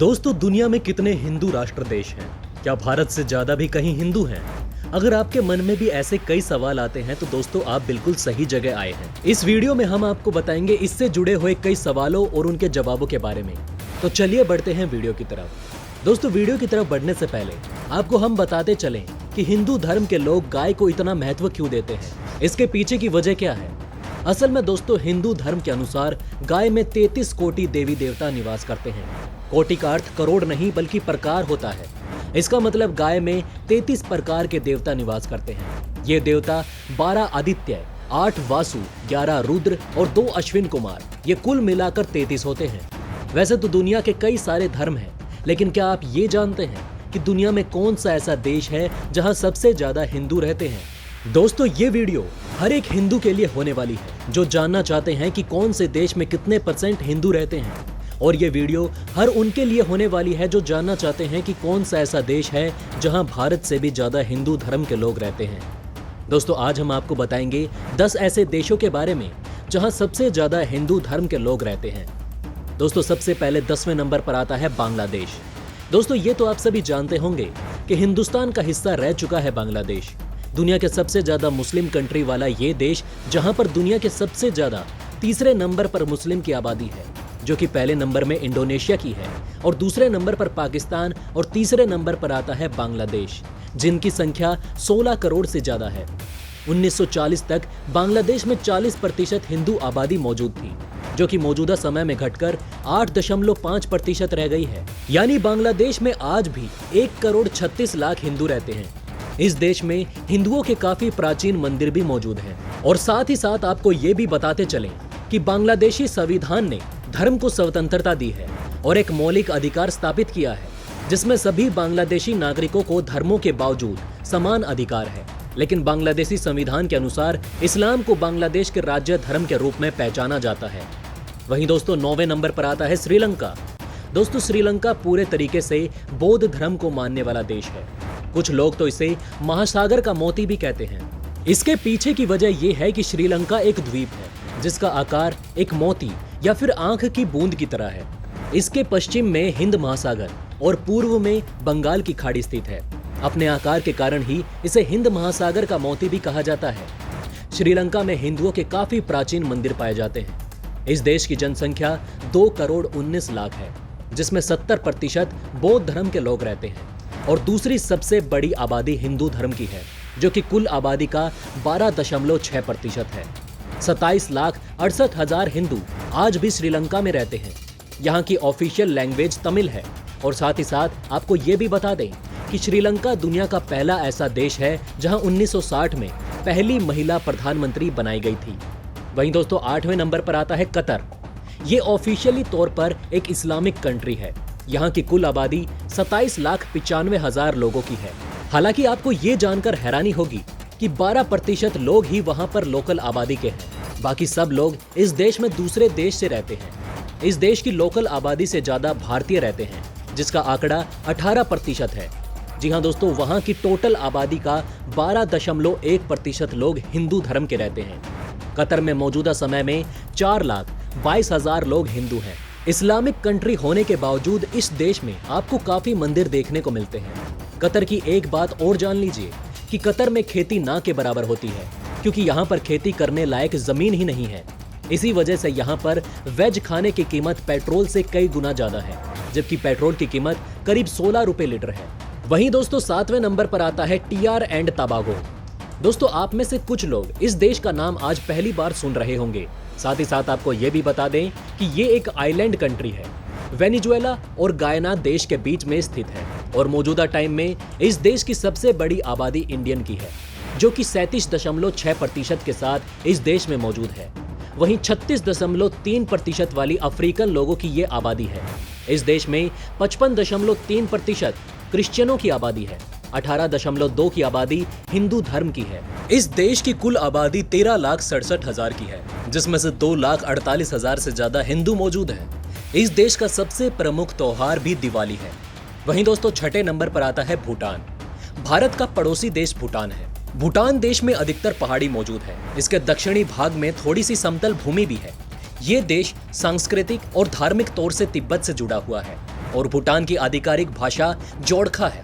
दोस्तों, दुनिया में कितने हिंदू राष्ट्र देश हैं? क्या भारत से ज्यादा भी कहीं हिंदू हैं? अगर आपके मन में भी ऐसे कई सवाल आते हैं तो दोस्तों आप बिल्कुल सही जगह आए हैं। इस वीडियो में हम आपको बताएंगे इससे जुड़े हुए कई सवालों और उनके जवाबों के बारे में। तो चलिए बढ़ते हैं वीडियो की तरफ। दोस्तों, वीडियो की तरफ बढ़ने से पहले आपको हम बताते चलें कि हिंदू धर्म के लोग गाय को इतना महत्व क्यों देते हैं, इसके पीछे की वजह क्या है। असल में दोस्तों, हिंदू धर्म के अनुसार गाय में 33 कोटि देवी देवता निवास करते हैं। कोटि का अर्थ करोड़ नहीं बल्कि प्रकार होता है। इसका मतलब गाय में 33 प्रकार के देवता निवास करते हैं। ये देवता 12 आदित्य, 8 वासु, 11 रुद्र और 2 अश्विन कुमार, ये कुल मिलाकर 33 होते हैं। वैसे तो दुनिया के कई सारे धर्म हैं, लेकिन क्या आप ये जानते हैं कि दुनिया में कौन सा ऐसा देश है जहां सबसे ज्यादा हिंदू रहते हैं? दोस्तों, ये वीडियो हर एक हिंदू के लिए होने वाली है जो जानना चाहते हैं कि कौन से देश में कितने % हिंदू रहते हैं, और ये वीडियो हर उनके लिए होने वाली है जो जानना चाहते हैं कि कौन सा ऐसा देश है जहां भारत से भी ज्यादा हिंदू धर्म के लोग रहते हैं। दोस्तों, आज हम आपको बताएंगे 10 ऐसे देशों के बारे में जहां सबसे ज्यादा हिंदू धर्म के लोग रहते हैं। दोस्तों, सबसे पहले 10वें नंबर पर आता है बांग्लादेश। दोस्तों, ये तो आप सभी जानते होंगे कि हिंदुस्तान का हिस्सा रह चुका है बांग्लादेश। दुनिया के सबसे ज्यादा मुस्लिम कंट्री वाला ये देश, जहां पर दुनिया के सबसे ज्यादा तीसरे नंबर पर मुस्लिम की आबादी है, जो कि पहले नंबर में इंडोनेशिया की है, और दूसरे नंबर पर पाकिस्तान, और तीसरे नंबर पर आता है बांग्लादेश, जिनकी संख्या 16 करोड़ से ज्यादा है। 1940 तक बांग्लादेश में 40% हिंदू आबादी मौजूद थी, जो कि मौजूदा समय में घटकर 8.5% रह गई है। यानी बांग्लादेश में आज भी 1 करोड़ 36 लाख हिंदू रहते हैं। इस देश में हिंदुओं के काफी प्राचीन मंदिर भी मौजूद हैं। और साथ ही साथ आपको ये भी बताते चलें कि बांग्लादेशी संविधान ने धर्म को स्वतंत्रता दी है और एक मौलिक अधिकार स्थापित किया है, जिसमें सभी बांग्लादेशी नागरिकों को धर्मों के बावजूद समान अधिकार है। लेकिन बांग्लादेशी संविधान के अनुसार इस्लाम को बांग्लादेश के राज्य धर्म के रूप में पहचाना जाता है। वहीं दोस्तों, 9वें नंबर पर आता है श्रीलंका। दोस्तों, श्रीलंका पूरे तरीके से बौद्ध धर्म को मानने वाला देश है। कुछ लोग तो इसे महासागर का मोती भी कहते हैं। इसके पीछे की वजह यह है कि श्रीलंका एक द्वीप है जिसका आकार एक मोती या फिर आंख की बूंद की तरह है। इसके पश्चिम में हिंद महासागर और पूर्व में बंगाल की खाड़ी स्थित है। अपने आकार के कारण ही इसे हिंद महासागर का मोती भी कहा जाता है। श्रीलंका में हिंदुओं के काफी प्राचीन मंदिर पाए जाते हैं। इस देश की जनसंख्या 2 करोड़ 19 लाख है, जिसमें 70% बौद्ध धर्म के लोग रहते हैं, और दूसरी सबसे बड़ी आबादी हिंदू धर्म की है, जो कि कुल आबादी का 12.6% है। 27,68,000 हिंदू आज भी श्रीलंका में रहते हैं। यहाँ की ऑफिशियल लैंग्वेज तमिल है। और साथ ही साथ आपको ये भी बता दें कि श्रीलंका दुनिया का पहला ऐसा देश है जहाँ 1960 में पहली महिला प्रधानमंत्री बनाई गई थी। वहीं दोस्तों, 8वें नंबर पर आता है कतर। ये ऑफिशियली तौर पर एक इस्लामिक कंट्री है। यहाँ की कुल आबादी 27,95,000 लोगों की है। हालांकि आपको ये जानकर हैरानी होगी कि 12% लोग ही वहाँ पर लोकल आबादी के हैं। बाकी सब लोग इस देश में दूसरे देश से रहते हैं। इस देश की लोकल आबादी से ज्यादा भारतीय रहते हैं, जिसका आंकड़ा 18% है। जी हाँ दोस्तों, वहाँ की टोटल आबादी का 12.1% लोग हिंदू धर्म के रहते हैं। कतर में मौजूदा समय में 4,22,000 लोग हिंदू हैं। इस्लामिक कंट्री होने के बावजूद इस देश में आपको काफी मंदिर देखने को मिलते हैं। कतर की एक बात और जान लीजिए कि कतर में खेती ना के बराबर होती है, क्योंकि यहाँ पर खेती करने लायक जमीन ही नहीं है। इसी वजह से यहाँ पर वेज खाने की कीमत पेट्रोल से कई गुना ज्यादा है, जबकि पेट्रोल की कीमत करीब 16 रुपए लीटर है। वहीं दोस्तों, 7वें नंबर पर आता है टीआर एंड टबागो। दोस्तों, आप में से कुछ लोग इस देश का नाम आज पहली बार सुन रहे होंगे। साथ ही साथ आपको ये भी बता दें कि ये एक आइलैंड कंट्री है। वेनेजुएला और गायना देश के बीच में स्थित है, और मौजूदा टाइम में इस देश की सबसे बड़ी आबादी इंडियन की है, जो कि 37.6% के साथ इस देश में मौजूद है। वहीं 36.3% वाली अफ्रीकन लोगों की ये आबादी है। इस देश में 55.3% क्रिश्चियनों की आबादी है। 18.2 की आबादी हिंदू धर्म की है। इस देश की कुल आबादी 13,67,000 की है, जिसमें से 2,48,000 से ज्यादा हिंदू मौजूद हैं। इस देश का सबसे प्रमुख त्योहार भी दिवाली है। वहीं दोस्तों, 6ठे नंबर पर आता है भूटान। भारत का पड़ोसी देश भूटान है। भूटान देश में अधिकतर पहाड़ी मौजूद है। इसके दक्षिणी भाग में थोड़ी सी समतल भूमि भी है। ये देश सांस्कृतिक और धार्मिक तौर से तिब्बत से जुड़ा हुआ है। और भूटान की आधिकारिक भाषा जोड़खा है।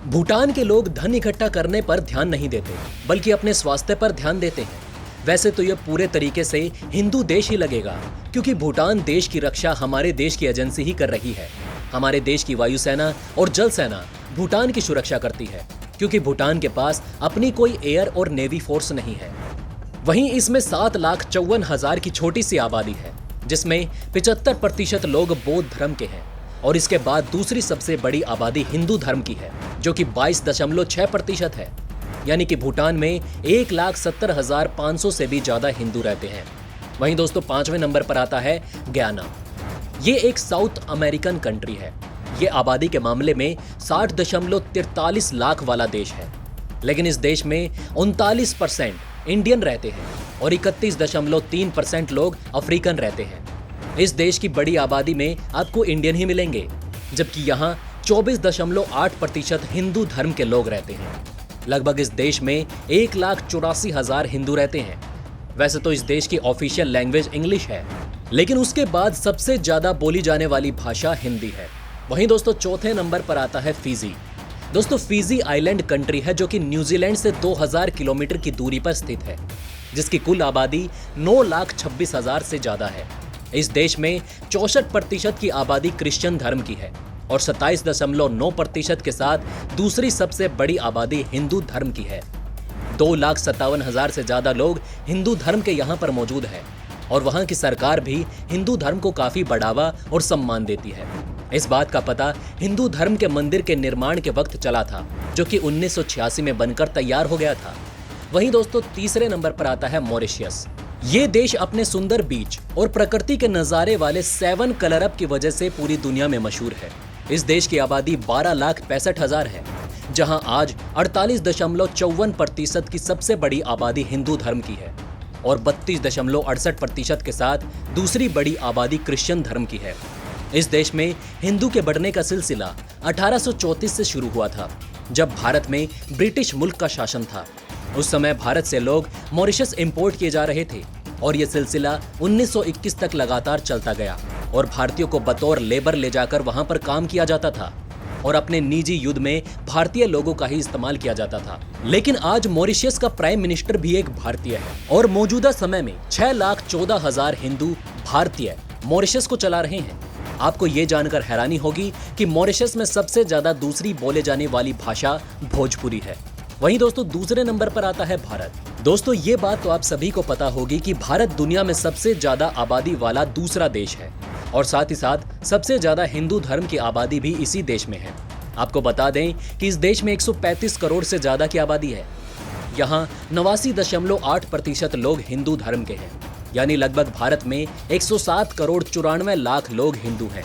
भूटान के लोग धन इकट्ठा करने पर ध्यान नहीं देते, बल्कि अपने स्वास्थ्य पर ध्यान देते हैं। वैसे तो यह पूरे तरीके से हिंदू देश ही लगेगा, क्योंकि भूटान देश की रक्षा हमारे देश की एजेंसी ही कर रही है। हमारे देश की वायुसेना और जल सेना भूटान की सुरक्षा करती है, क्योंकि भूटान के पास अपनी कोई एयर और नेवी फोर्स नहीं है। वहीं इसमें 7,54,000 की छोटी सी आबादी है, जिसमें 75% लोग बौद्ध धर्म के हैं, और इसके बाद दूसरी सबसे बड़ी आबादी हिंदू धर्म की है, जो कि 22.6% है। यानी कि भूटान में 1,70,500 से भी ज्यादा हिंदू रहते हैं। वहीं दोस्तों 5वें नंबर पर आता है गयाना। ये एक साउथ अमेरिकन कंट्री है। ये आबादी के मामले में 60.43 लाख वाला देश है, लेकिन इस देश में 39% इंडियन रहते हैं और 31.3% लोग अफ्रीकन रहते हैं। इस देश की बड़ी आबादी में आपको इंडियन ही मिलेंगे, जबकि यहाँ 24.8% हिंदू धर्म के लोग रहते हैं। लगभग इस देश में 1,84,000 हिंदू रहते हैं। वैसे तो इस देश की ऑफिशियल लैंग्वेज इंग्लिश है, लेकिन उसके बाद सबसे ज्यादा बोली जाने वाली भाषा हिंदी है। वहीं दोस्तों 4थे नंबर पर आता है फिजी। दोस्तों फिजी आइलैंड कंट्री है, जो कि न्यूजीलैंड से 2000 किलोमीटर की दूरी पर स्थित है, जिसकी कुल आबादी 9,26,000 से ज्यादा है। इस देश में 64% की आबादी क्रिश्चियन धर्म की है और 27.9% के साथ दूसरी सबसे बड़ी आबादी हिंदू धर्म की है। 2,57,000 से ज्यादा लोग हिंदू धर्म के यहाँ पर मौजूद हैं और वहाँ की सरकार भी हिंदू धर्म को काफी बढ़ावा और सम्मान देती है। इस बात का पता हिंदू धर्म के मंदिर के निर्माण के वक्त चला था, जो कि 1986 में बनकर तैयार हो गया था। वहीं दोस्तों 3रे नंबर पर आता है मॉरिशस। ये देश अपने सुंदर बीच और प्रकृति के नजारे वाले 7 कलरअप की वजह से पूरी दुनिया में मशहूर है। इस देश की आबादी 12,65,000 है, जहां आज 48.54% की सबसे बड़ी आबादी हिंदू धर्म की है और 32.68% के साथ दूसरी बड़ी आबादी क्रिश्चियन धर्म की है। इस देश में हिंदू के बढ़ने का सिलसिला 1834 से शुरू हुआ था, जब भारत में ब्रिटिश मुल्क का शासन था। उस समय भारत से लोग मॉरिशस इंपोर्ट किए जा रहे थे और यह सिलसिला 1921 तक लगातार चलता गया और भारतीयों को बतौर लेबर ले जाकर वहां पर काम किया जाता था और अपने निजी युद्ध में भारतीय लोगों का ही इस्तेमाल किया जाता था। लेकिन आज मॉरिशस का प्राइम मिनिस्टर भी एक भारतीय है और मौजूदा समय में 6,14,000 हिंदू भारतीय मॉरिशस को चला रहे हैं। आपको ये जानकर हैरानी होगी कि मॉरिशस में सबसे ज्यादा दूसरी बोले जाने वाली भाषा भोजपुरी है। वहीं दोस्तों 2रे नंबर पर आता है भारत। दोस्तों ये बात तो आप सभी को पता होगी कि भारत दुनिया में सबसे ज्यादा आबादी वाला दूसरा देश है और साथ ही साथ सबसे ज्यादा हिंदू धर्म की आबादी भी इसी देश में है। आपको बता दें कि इस देश में 135 करोड़ से ज्यादा की आबादी है। यहाँ 89.8% लोग हिंदू धर्म के हैं, यानी लगभग भारत में 107 करोड़ 94 लाख लोग हिंदू हैं।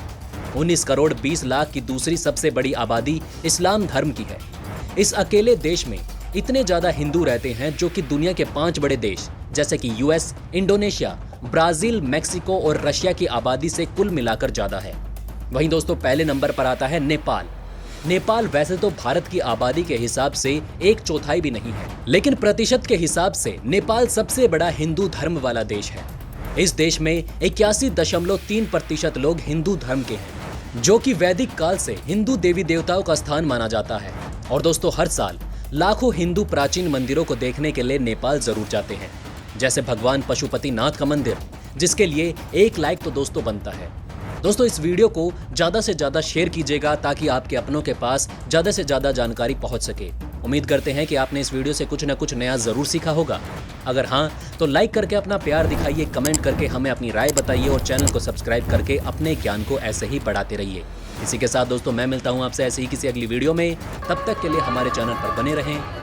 19 करोड़ 20 लाख की दूसरी सबसे बड़ी आबादी इस्लाम धर्म की है। इस अकेले देश में इतने ज्यादा हिंदू रहते हैं, जो कि दुनिया के 5 बड़े देश जैसे कि यूएस, इंडोनेशिया, ब्राजील, मेक्सिको और रशिया की आबादी से कुल मिलाकर ज्यादा है। वहीं दोस्तों पहले नंबर पर आता है नेपाल। नेपाल वैसे तो भारत की आबादी के हिसाब से 1/4 भी नहीं है, लेकिन प्रतिशत के हिसाब से नेपाल सबसे बड़ा हिंदू धर्म वाला देश है। इस देश में 81.3% लोग हिंदू धर्म के हैं, जो कि वैदिक काल से हिंदू देवी देवताओं का स्थान माना जाता है। और दोस्तों हर साल लाखों हिंदू प्राचीन मंदिरों को देखने के लिए नेपाल जरूर जाते हैं, जैसे भगवान पशुपतिनाथ का मंदिर, जिसके लिए 1 लाइक तो दोस्तों बनता है। दोस्तों इस वीडियो को ज्यादा से ज्यादा शेयर कीजिएगा ताकि आपके अपनों के पास ज्यादा से ज्यादा जानकारी पहुंच सके। उम्मीद करते हैं कि आपने इस वीडियो से कुछ न कुछ नया जरूर सीखा होगा। अगर हाँ तो लाइक करके अपना प्यार दिखाइए, कमेंट करके हमें अपनी राय बताइए और चैनल को सब्सक्राइब करके अपने ज्ञान को ऐसे ही बढ़ाते रहिए। इसी के साथ दोस्तों मैं मिलता हूँ आपसे ऐसे ही किसी अगली वीडियो में। तब तक के लिए हमारे चैनल पर बने रहें।